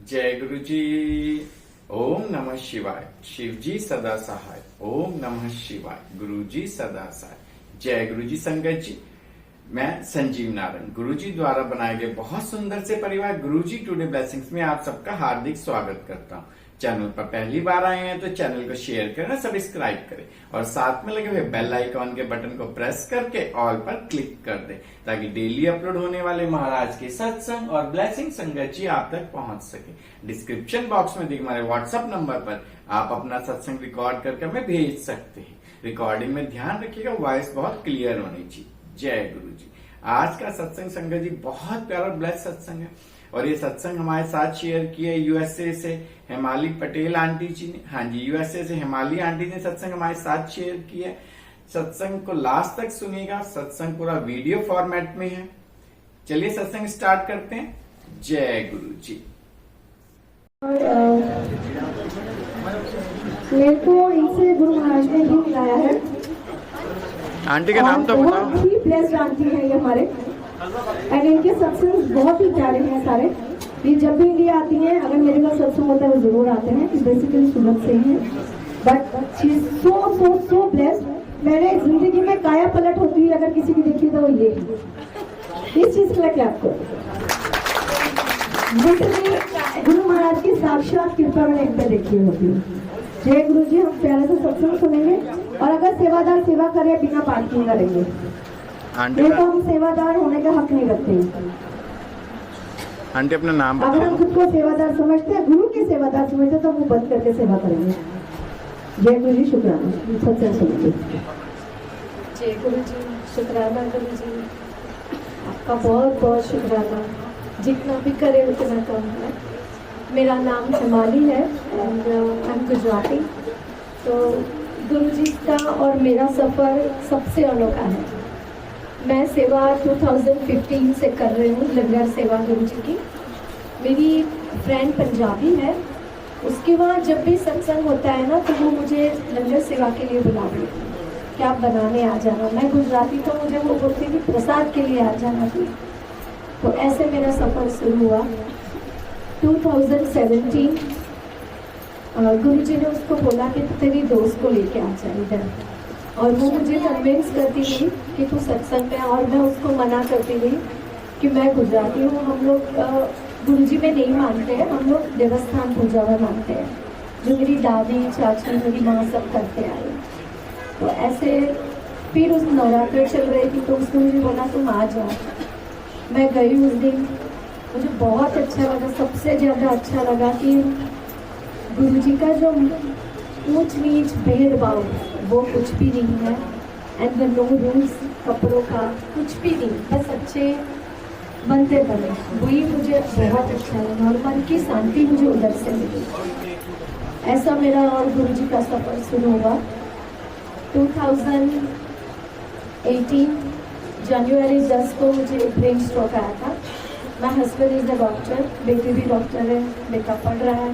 जय गुरु जी। ओम नमः शिवाय। शिव जी सदा सहाय। ओम नमः शिवाय। गुरु जी सदा सहाय। जय गुरु जी। संगत जी, मैं संजीव नारायण गुरु जी द्वारा बनाए गए बहुत सुंदर से परिवार गुरु जी टुडे ब्लेसिंग्स में आप सबका हार्दिक स्वागत करता हूँ। चैनल पर पहली बार आए हैं तो चैनल को शेयर करें, सब्सक्राइब करें और साथ में लगे हुए बेल आइकॉन के बटन को प्रेस करके ऑल पर क्लिक कर दें ताकि डेली अपलोड होने वाले महाराज के सत्संग और ब्लेसिंग संगत जी आप तक पहुंच सके। डिस्क्रिप्शन बॉक्स में दिए हमारे व्हाट्सएप नंबर पर आप अपना सत्संग रिकॉर्ड करके हमें भेज सकते हैं। रिकॉर्डिंग में ध्यान रखिएगा, वॉइस बहुत क्लियर होनी चाहिए। जय गुरु जी। आज का सत्संग संगत जी बहुत प्यारा ब्लेस सत्संग है और ये सत्संग हमारे साथ शेयर किया यूएसए से हेमाली पटेल आंटी जी ने। हाँ जी, यूएसए से हेमाली आंटी ने सत्संग हमारे साथ शेयर किया। सत्संग को लास्ट तक सुनिएगा, सत्संग पूरा वीडियो फॉर्मेट में है। चलिए सत्संग स्टार्ट करते हैं। जय गुरु जी। मेरे को इनसे गुरु महाराज ने ही मिलाया है। आंटी का नाम तो बताओ। बहुत ही ब्लेस्ड आंटी है ये हमारे, एंड इनके सत्संग बहुत ही प्यारे हैं सारे। ये जब भी इंडिया आती हैं, अगर मेरे पास सत्संग होता है वो जरूर आते हैं। बेसिकली सूरत से ही हैं, but she is so blessed. मैंने जिंदगी में काया पलट होती हुई अगर किसी की देखी तो वो ये इस चीज के लिए आपको गुरु महाराज की साक्षात कृपा मैंने इन पे देखी होती है। जय गुरु जी। हम प्यारे से सत्संग सुनेंगे और अगर सेवादार सेवा करे बिना पाठ किए करेंगे नहीं तो हम सेवादार होने का हक नहीं रखते। आंटी अपना नाम अगर हम खुद को सेवादार समझते हैं, गुरु के सेवादार समझते हैं, तो वो बंद करके सेवा करेंगे। जय गुरु जी। शुक्राना। सत्संग सुनेंगे। जय गुरु जी। शुक्राना गुरु जी, आपका बहुत बहुत शुक्राना। जितना भी करे उतना कम है। मेरा नाम हेमाली है एंड आई एम गुजराती। तो गुरु जी का और मेरा सफ़र सबसे अनोखा है। मैं सेवा 2015 से कर रही हूँ, लंगर सेवा गुरु जी की। मेरी फ्रेंड पंजाबी है, उसके वहाँ जब भी सत्संग होता है ना तो वो मुझे लंगर सेवा के लिए बुलाती है कि आप बनाने आ जाना। मैं गुजराती तो मुझे वो बोलती थी प्रसाद के लिए आ जाना थी। तो ऐसे मेरा सफ़र शुरू हुआ 2017। गुरु जी ने उसको बोला कि तेरी दोस्त को लेके आ जा इधर, और वो मुझे कन्विंस करती थी कि तू सत्संग में, और मैं उसको मना करती थी कि मैं गुजराती हूँ, हम लोग गुरु जी में नहीं मानते हैं, हम लोग देवस्थान पूजा में मानते हैं, जो मेरी दादी चाची मेरी माँ सब करते आए। तो ऐसे फिर उस नवरात्र चल रही थी तो उसने मुझे बोला तुम आ जाओ। मैं गई उस दिन, मुझे बहुत अच्छा लगा। सबसे ज़्यादा अच्छा लगा कि गुरु जी का जो ऊंच नीच भेदभाव वो कुछ भी नहीं है, एंड द नो रूल्स कपड़ों का कुछ भी नहीं, बस अच्छे बनते बने, वही मुझे बहुत अच्छा लगा और मन की शांति मुझे उधर से मिली। ऐसा मेरा और गुरु जी का सफ़र शुरू हुआ 2018 जनवरी 10 को मुझे ब्रेन स्ट्रोक आया था। My husband is a doctor, बेटी भी डॉक्टर है, बेटा पढ़ रहा है।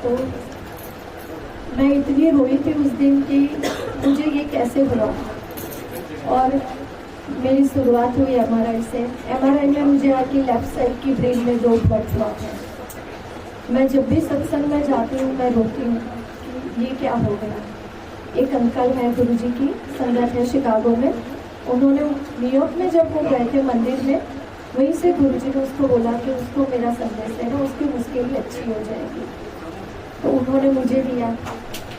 तो मैं इतनी रोई थी उस दिन कि मुझे ये कैसे हुआ। और मेरी शुरुआत हुई एमआरआई से। एमआरआई में मुझे आके लेफ्ट साइड की ब्रेन में 2 ब्लड क्लॉट है। मैं जब भी सत्संग में जाती हूँ मैं रोती हूँ कि ये क्या हो गया। एक अंकल हैं गुरु जी की संगत है शिकागो में, उन्होंने न्यूयॉर्क में जब वो गए थे मंदिर में, वहीं से गुरु जी ने उसको बोला कि उसको मेरा संदेश है ना, उसकी मुश्किल भी अच्छी हो जाएगी। तो उन्होंने मुझे दिया।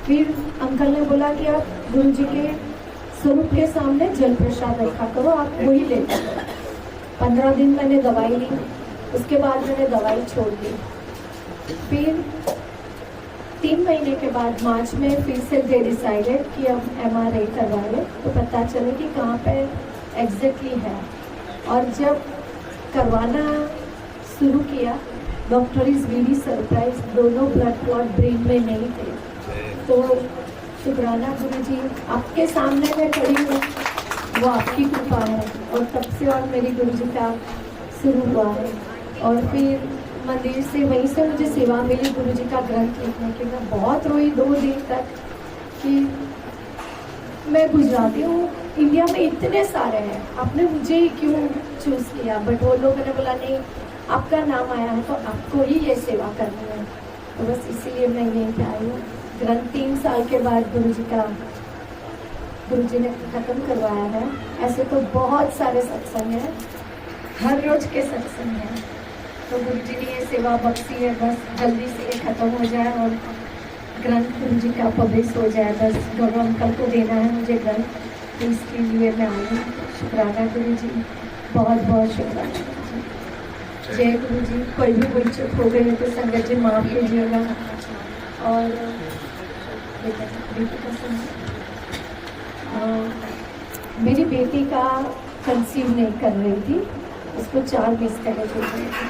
फिर अंकल ने बोला कि आप गुरु जी के स्वरूप के सामने जल प्रसाद रखा करो, आप वही लेते करो। 15 दिन मैंने दवाई ली, उसके बाद मैंने दवाई छोड़ दी। फिर 3 महीने के बाद मार्च में फिर से दे डिसाइडेड कि अब एमआरआई करवाए, तो पता चले कि कहाँ पे एग्जैक्टली है। और जब करवाना शुरू किया, डॉक्टर इज वेरी सरप्राइज, दोनों ब्लड क्लॉट ब्रेन में नहीं थे। तो शुक्राना गुरु जी, आपके सामने मैं खड़ी हूँ, वो आपकी कृपा है। और तब से और मेरी गुरु जी का शुरू हुआ है। और फिर मंदिर से वहीं से मुझे सेवा मिली गुरु जी का ग्रंथ लिखने की। मैं बहुत रोई 2 दिन तक कि मैं गुजराती हूँ, इंडिया में इतने सारे हैं, आपने मुझे ही क्यों चूज़ किया। बट वो लोगों ने बोला नहीं, आपका नाम आया है तो आपको ही ये सेवा करनी है। तो बस इसीलिए मैं यहीं पे आई हूँ। ग्रंथ 3 साल के बाद गुरु जी ने खत्म करवाया है। ऐसे तो बहुत सारे सत्संग हैं, हर रोज के सत्संग हैं, तो गुरु जी ने ये सेवा बख्शी है। बस जल्दी से ये खत्म हो जाए और ग्रंथ गुरु जी का पब्लिश हो जाए। बस गौरव अंकल को देना है मुझे ग्रंथ, तो इसके लिए मैं आई हूँ। शुक्राना गुरु जी, बहुत बहुत शुक्राना। जय गुरु जी। कोई भी कोई चुप हो गई है तो संगत जी माफ कीजिएगा। और बेटी का मेरी बेटी का कंसीव नहीं कर रही थी, उसको 4 मिसकैरेज हो गए थे।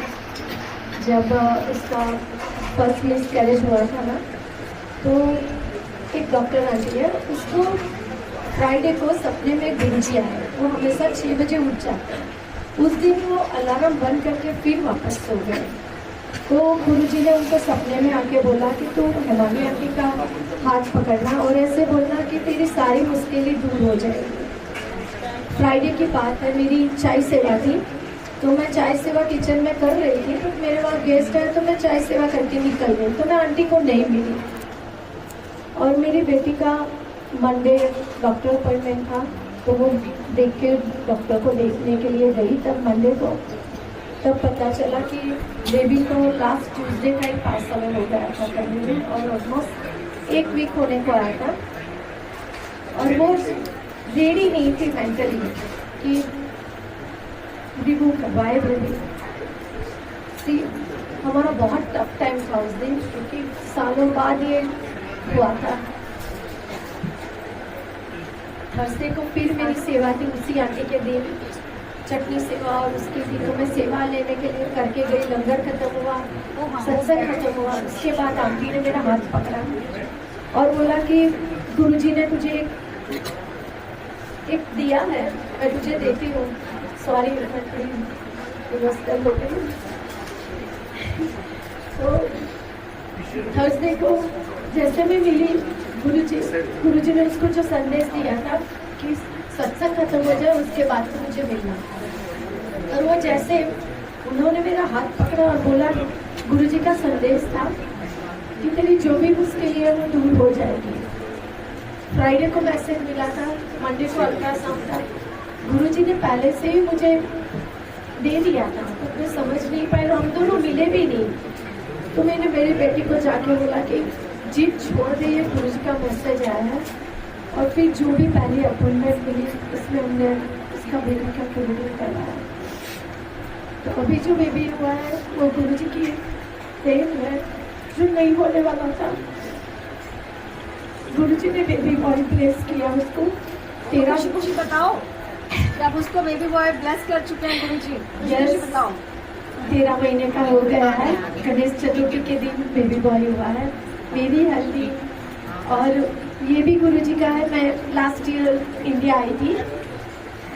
जब उसका फर्स्ट मिसकैरेज हुआ था ना, तो एक डॉक्टर आंटी है, उसको फ्राइडे को सपने में गुरुजी आए। वो हमेशा 6 बजे उठ जाते हैं। उस दिन वो अलार्म बंद करके फिर वापस सो गए। तो गुरुजी ने उनको सपने में आके बोला कि तू हिमानी आंटी का हाथ पकड़ना और ऐसे बोलना कि तेरी सारी मुश्किलें दूर हो जाएगी। फ्राइडे की बात है, मेरी चाय सेवा थी, तो मैं चाय सेवा किचन में कर रही थी, तो मेरे वहाँ गेस्ट है, तो मैं चाय सेवा करके निकल गई, तो मैं आंटी को नहीं मिली। और मेरी बेटी का मंडे डॉक्टर अपॉइंटमेंट था, तो वो देख के डॉक्टर को देखने के लिए गई तब मंडे को, तब पता चला कि बेबी को लास्ट ट्यूसडे का ही पार्सल हो गया था करने में, और ऑलमोस्ट 1 वीक होने को आया था। और वो रेडी नहीं थी मेंटली कि रिमूव करवाए बेबी। सी हमारा बहुत टफ टाइम था उस दिन, क्योंकि सालों बाद ये हुआ था। थर्सडे को फिर मेरी सेवा थी, उसी आंटी के दिन चटनी सेवा, और उसकी थी, तो मैं सेवा लेने के लिए करके गई। लंगर खत्म हुआ, सत्संग खत्म हुआ, उसके बाद आंटी ने मेरा हाथ पकड़ा और बोला कि गुरुजी ने तुझे एक दिया है, मैं तुझे देती हूँ। सॉरी मैं थोड़ी इमोशनल हो गई। तो थर्सडे को जैसे मैं मिली, गुरुजी ने उसको जो संदेश दिया था कि सत्संग खत्म हो जाए उसके बाद तो मुझे मिलना, और वो जैसे उन्होंने मेरा हाथ पकड़ा और बोला, गुरुजी का संदेश था कि तेरी जो भी मुश्किल है वो दूर हो जाएगी। फ्राइडे को मैसेज मिला था, मंडे को अल्ट्रासाउंड था। गुरुजी ने पहले से ही मुझे दे दिया था, तो मैं समझ नहीं पाई, हम दोनों मिले भी नहीं। तो मैंने मेरी बेटी को जाके बोला कि जिद छोड़ दे, ये गुरुजी का मैसेज आया है। और फिर जो भी पहली अपॉइंटमेंट मिली उसमें हमने उसका बेबी का क्लिनिक करवाया। तो अभी जो बेबी हुआ है वो गुरुजी की देन है, जो नहीं होने वाला था। गुरुजी ने बेबी बॉय ब्लेस किया उसको। 13 खुशी बताओ कि आप उसको बेबी बॉय ब्लेस कर चुके हैं गुरुजी। यस, बताओ। 13 महीने का हो गया है। गणेश चतुर्थी के दिन बेबी बॉय हुआ है, मेरी हल्दी। और ये भी गुरुजी का है। मैं लास्ट ईयर इंडिया आई थी,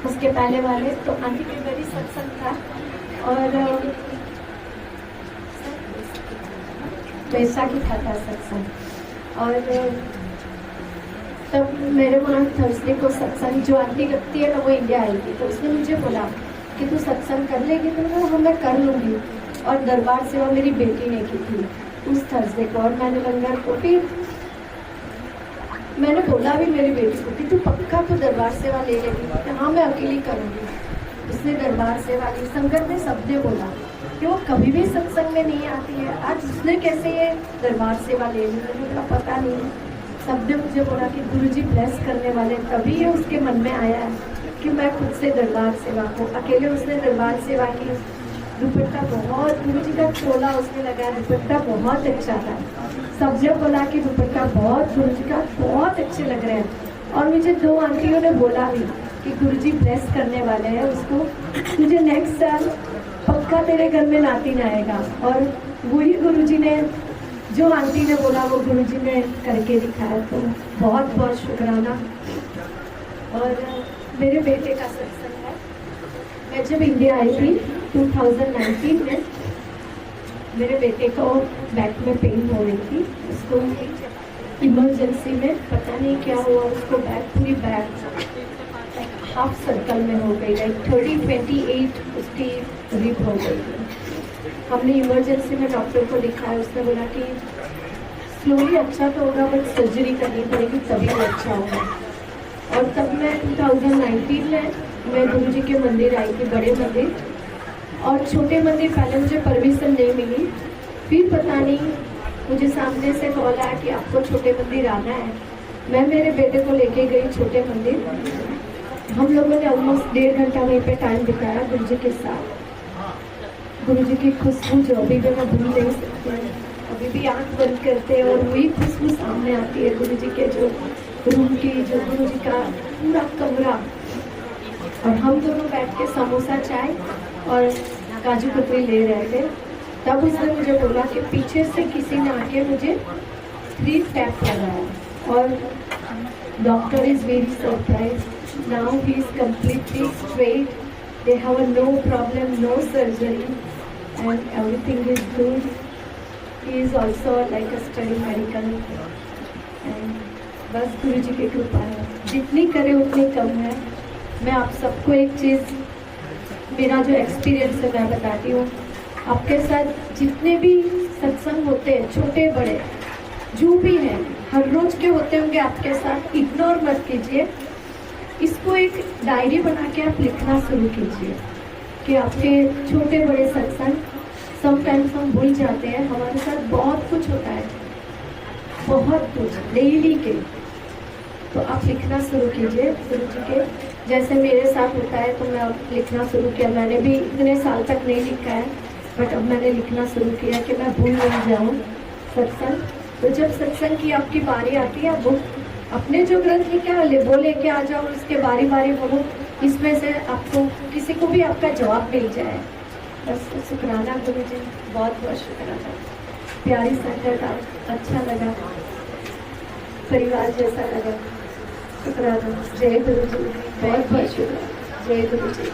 उसके पहले वाले तो आंटी के घर ही सत्संग था, और बैसाखी था सत्संग। और तब मेरे वहाँ थर्सडे को सत्संग जो आंटी रखती है ना, वो इंडिया आई थी, तो उसने मुझे बोला कि तू सत्संग कर लेगी, तो हाँ मैं कर लूँगी। और दरबार सेवा मेरी बेटी ने की थी उस थर्सडे को, और मैंने लंगर को फिर मैंने बोला भी मेरी बेटी को कि तू पक्का तो दरबार सेवा ले लेगी। हाँ मैं अकेली करूँगी। उसने दरबार सेवा ली। संगत ने सबने बोला कि वो कभी भी सत्संग में नहीं आती है, आज उसने कैसे ये दरबार सेवा ले ली, मुझे पता नहीं। सबने मुझे बोला कि गुरुजी ब्लेस करने वाले, तभी ये उसके मन में आया है कि मैं खुद से दरबार सेवा को। अकेले उसने दरबार सेवा की। दुपट्टा बहुत, गुरुजी का चोला उसने लगाया, दुपट्टा बहुत अच्छा था। सबने बोला कि दुपट्टा बहुत गुरुजी का बहुत अच्छे लग रहे हैं। और मुझे 2 आंटियों ने बोला भी कि गुरुजी ब्लेस करने वाले हैं उसको, तुझे नेक्स्ट साल पक्का तेरे घर में नातिन आएगा। और वही गुरुजी ने, जो आंटी ने बोला वो गुरुजी ने करके दिखाया। तो बहुत बहुत शुक्राना। और मेरे बेटे का सत्संग है। मैं जब इंडिया आई थी 2019 में, मेरे बेटे को बैक में पेन हो रही थी। उसको इमरजेंसी में पता नहीं क्या हुआ, उसको पूरी बैक हाफ सर्कल में हो गई, लाइक 30-28 उसकी रिप हो गई थी। हमने इमरजेंसी में डॉक्टर को दिखाया, उसने बोला कि स्लोली अच्छा तो होगा बट सर्जरी करनी पड़ेगी तभी वो अच्छा होगा। और तब मैं 2019 में मैं गुरु जी के मंदिर आई थी, बड़े मंदिर, और छोटे मंदिर पहले मुझे परमिशन नहीं मिली। फिर पता नहीं मुझे सामने से कॉल आया कि आपको छोटे मंदिर आना है। मैं मेरे बेटे को लेके गई छोटे मंदिर। हम लोगों ने ऑलमोस्ट 1.5 घंटा वहीं पे टाइम बिताया गुरु जी के साथ। गुरु जी की खुशबू जो अभी भी मैं भूल नहीं सकती, अभी भी आंख बंद करते और वही खुशबू सामने आती है गुरु जी के जो रूम की, जो गुरु जी का पूरा कमरा। और हम दोनों बैठ के समोसा चाय और काजू कतरी ले रहे थे। तब उसने मुझे बोला कि पीछे से किसी ने आके मुझे 3 टैप लगाया और doctor is very surprise, now he is completely straight, they have a no problem, no surgery and everything is good. He is also like a study medical and बस गुरु जी की कृपा है, जितनी करे उतनी कम है। मैं आप सबको एक चीज़, मेरा जो एक्सपीरियंस है मैं बताती हूँ। आपके साथ जितने भी सत्संग होते हैं, छोटे बड़े जो भी हैं, हर रोज के होते होंगे आपके साथ, इग्नोर मत कीजिए। इसको एक डायरी बना के आप लिखना शुरू कीजिए कि आपके छोटे बड़े सत्संग, समटाइम्स हम भूल जाते हैं, हमारे साथ बहुत कुछ होता है, बहुत कुछ डेली के। तो आप लिखना शुरू कीजिए गुरु जी के, जैसे मेरे साथ होता है तो मैं अब लिखना शुरू किया। मैंने भी इतने साल तक नहीं लिखा है बट अब मैंने लिखना शुरू किया कि मैं भूल नहीं जाऊँ सत्संग। तो जब सत्संग की आपकी बारी आती है, वो अपने जो ग्रंथ लिखे वो लेके आ जाओ, उसके बारी बारी वो इसमें से आपको किसी को भी आपका जवाब मिल जाए। बस शुक्राना गुरु जी, बहुत बहुत शुक्राना। प्यारी संगत, अच्छा लगा, परिवार जैसा लगा, शुक्राना। जय गुरु जी, बहुत बहुत शुक्राना। जय गुरु जी।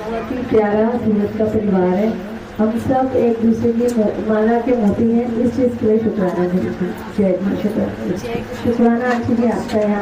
बहुत ही प्यारा सूरत का परिवार है, हम सब एक दूसरे की माला के मोती हैं, इस चीज़ के लिए शुक्राना गुरु जी। जय गुरु, शुक्राना। शुक्राना आंटी जी आपका यहाँ